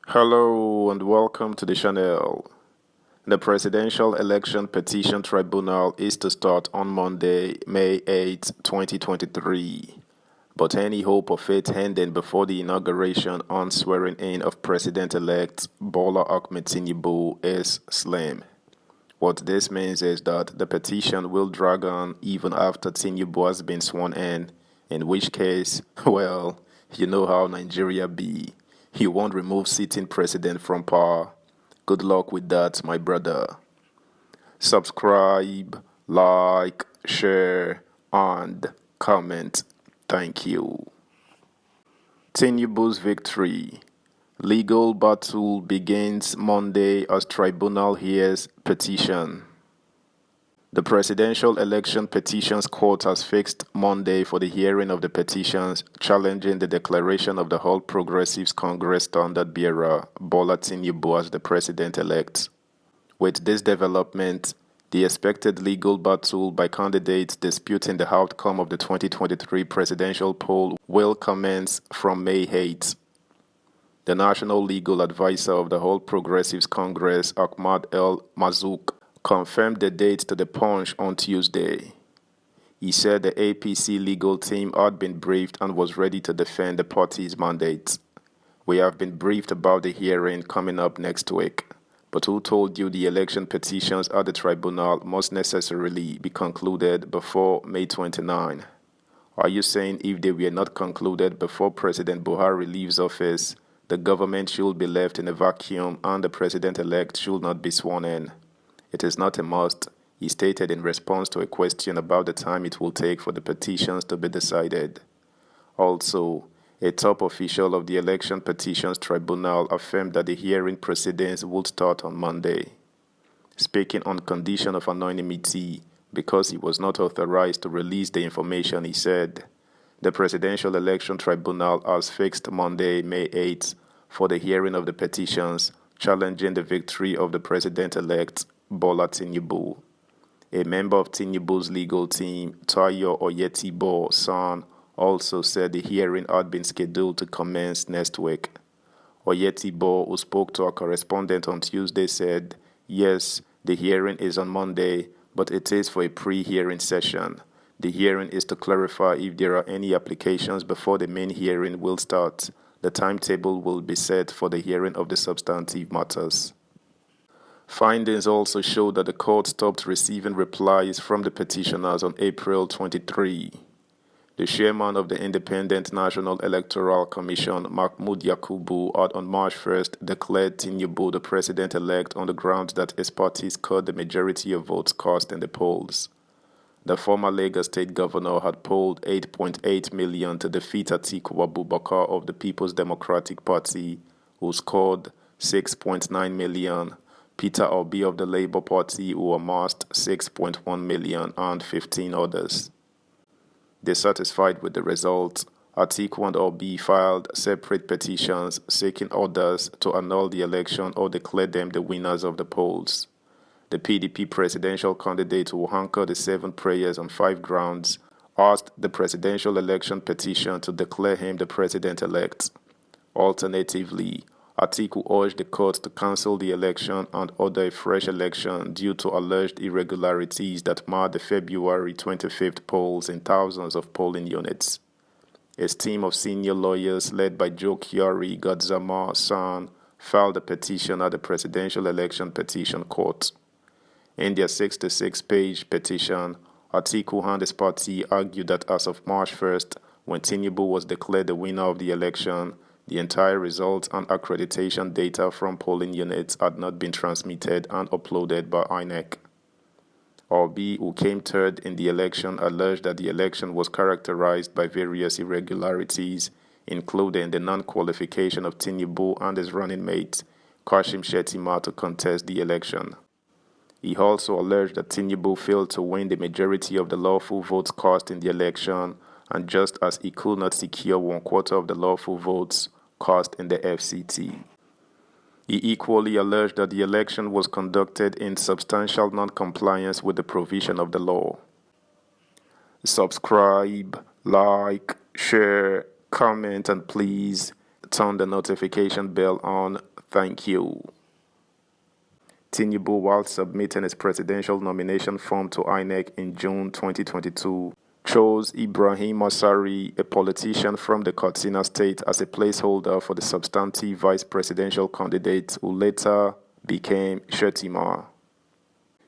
Hello and welcome to the channel. The Presidential Election Petition Tribunal is to start on Monday, May 8, 2023. But any hope of it ending before the inauguration and swearing in of President-elect Bola Ahmed Tinubu is slim. What this means is that the petition will drag on even after Tinubu has been sworn in which case, well, you know how Nigeria be. He won't remove sitting president from power. Good luck with that, my brother. Subscribe, like, share, and comment. Thank you. Tinubu's victory. Legal battle begins Monday as tribunal hears petition. The Presidential Election Petitions Court has fixed Monday for the hearing of the petitions challenging the declaration of the All Progressives Congress standard-bearer Bola Tinubu as the president-elect. With this development, the expected legal battle by candidates disputing the outcome of the 2023 presidential poll will commence from May 8. The National Legal Advisor of the All Progressives Congress, Ahmad El Mazouk, confirmed the date to the Punch on Tuesday. He said the APC legal team had been briefed and was ready to defend the party's mandate. We have been briefed about the hearing coming up next week, but who told you the election petitions at the tribunal must necessarily be concluded before May 29? Are you saying if they were not concluded before President Buhari leaves office, the government should be left in a vacuum and the president-elect should not be sworn in? It is not a must, he stated in response to a question about the time it will take for the petitions to be decided. Also, a top official of the Election Petitions Tribunal affirmed that the hearing proceedings would start on Monday. Speaking on condition of anonymity, because he was not authorized to release the information, he said, "The Presidential Election Tribunal has fixed Monday, May 8, for the hearing of the petitions challenging the victory of the president-elect Bola Tinubu." A member of Tinubu's legal team, Tayo Oyetibo's son, also said the hearing had been scheduled to commence next week. Oyetibo, who spoke to our correspondent on Tuesday, said, "Yes, the hearing is on Monday, but it is for a pre-hearing session. The hearing is to clarify if there are any applications before the main hearing will start. The timetable will be set for the hearing of the substantive matters." Findings also show that the court stopped receiving replies from the petitioners on April 23. The chairman of the Independent National Electoral Commission, Mahmoud Yakubu, had on March 1st declared Tinubu the president-elect on the grounds that his party scored the majority of votes cast in the polls. The former Lagos State governor had polled 8.8 million to defeat Atiku Abubakar of the People's Democratic Party, who scored 6.9 million. Peter Obi of the Labour Party, who amassed 6.1 million, and 15 others. Dissatisfied with the results, Atiku and Obi filed separate petitions seeking orders to annul the election or declare them the winners of the polls. The PDP presidential candidate, who anchored the 7 prayers on 5 grounds, asked the presidential election petition to declare him the president-elect. Alternatively, Atiku urged the court to cancel the election and order a fresh election due to alleged irregularities that marred the February 25th polls in thousands of polling units. A team of senior lawyers led by Joe Chiari Gadzama San filed a petition at the Presidential Election Petition Court. In their 66-page petition, Atiku and his party argued that as of March 1st, when Tinubu was declared the winner of the election, the entire results and accreditation data from polling units had not been transmitted and uploaded by INEC. Obi, who came third in the election, alleged that the election was characterized by various irregularities, including the non-qualification of Tinubu and his running mate, Kashim Shettima, to contest the election. He also alleged that Tinubu failed to win the majority of the lawful votes cast in the election, and just as he could not secure 1/4 of the lawful votes cast in the FCT. He equally alleged that the election was conducted in substantial non-compliance with the provision of the law. Subscribe, like, share, comment, and please turn the notification bell on. Thank you. Tinubu, while submitting his presidential nomination form to INEC in June 2022, chose Ibrahim Masari, a politician from the Katsina state, as a placeholder for the substantive vice presidential candidate who later became Shettima.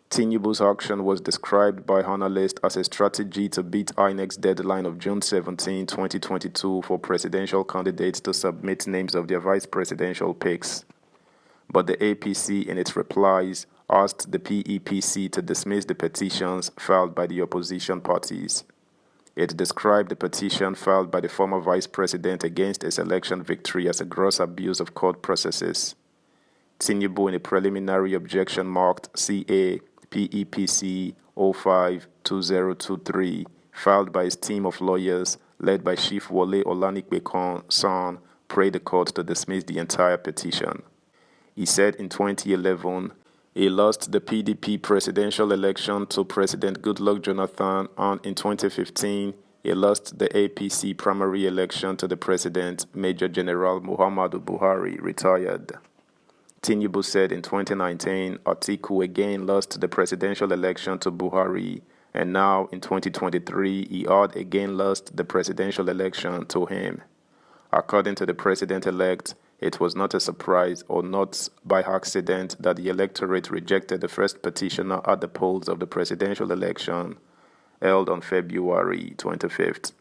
Tinubu's action was described by analysts as a strategy to beat INEC's deadline of June 17, 2022 for presidential candidates to submit names of their vice presidential picks. But the APC, in its replies, asked the PEPC to dismiss the petitions filed by the opposition parties. It described the petition filed by the former vice president against his election victory as a gross abuse of court processes. Tinubu, in a preliminary objection marked CA PEPC 05-2023, filed by his team of lawyers led by Chief Wole Olanikpekan, prayed the court to dismiss the entire petition. He said in 2011, he lost the PDP presidential election to President Goodluck Jonathan, and in 2015, he lost the APC primary election to the president, Major General Muhammadu Buhari, retired. Tinubu said in 2019, Atiku again lost the presidential election to Buhari, and now in 2023, he had again lost the presidential election to him. According to the president-elect, it was not a surprise or not by accident that the electorate rejected the first petitioner at the polls of the presidential election held on February 25th.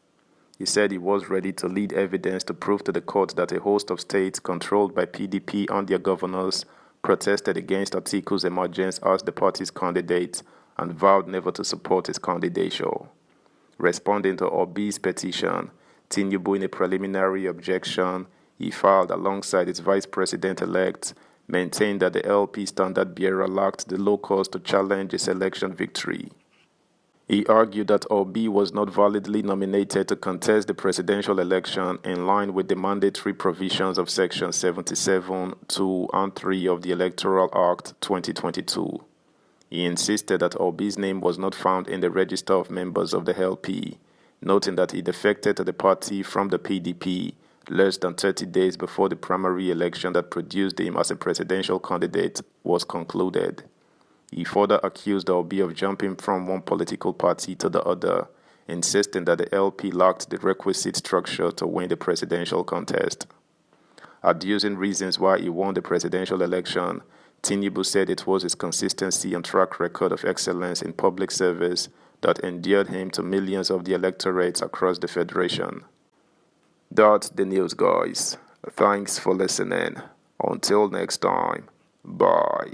He said he was ready to lead evidence to prove to the court that a host of states controlled by PDP and their governors protested against Atiku's emergence as the party's candidate and vowed never to support his candidature. Responding to Obi's petition, Tinubu, in a preliminary objection he filed alongside its vice president-elect, maintained that the LP standard-bearer lacked the locus to challenge his election victory. He argued that Obi was not validly nominated to contest the presidential election in line with the mandatory provisions of Section 77, 2, and 3 of the Electoral Act 2022. He insisted that Obi's name was not found in the register of members of the LP, noting that he defected to the party from the PDP less than 30 days before the primary election that produced him as a presidential candidate was concluded. He further accused Obi of jumping from one political party to the other, insisting that the LP lacked the requisite structure to win the presidential contest. Adducing reasons why he won the presidential election, Tinubu said it was his consistency and track record of excellence in public service that endeared him to millions of the electorates across the federation. That's the news, guys. Thanks for listening. Until next time, bye.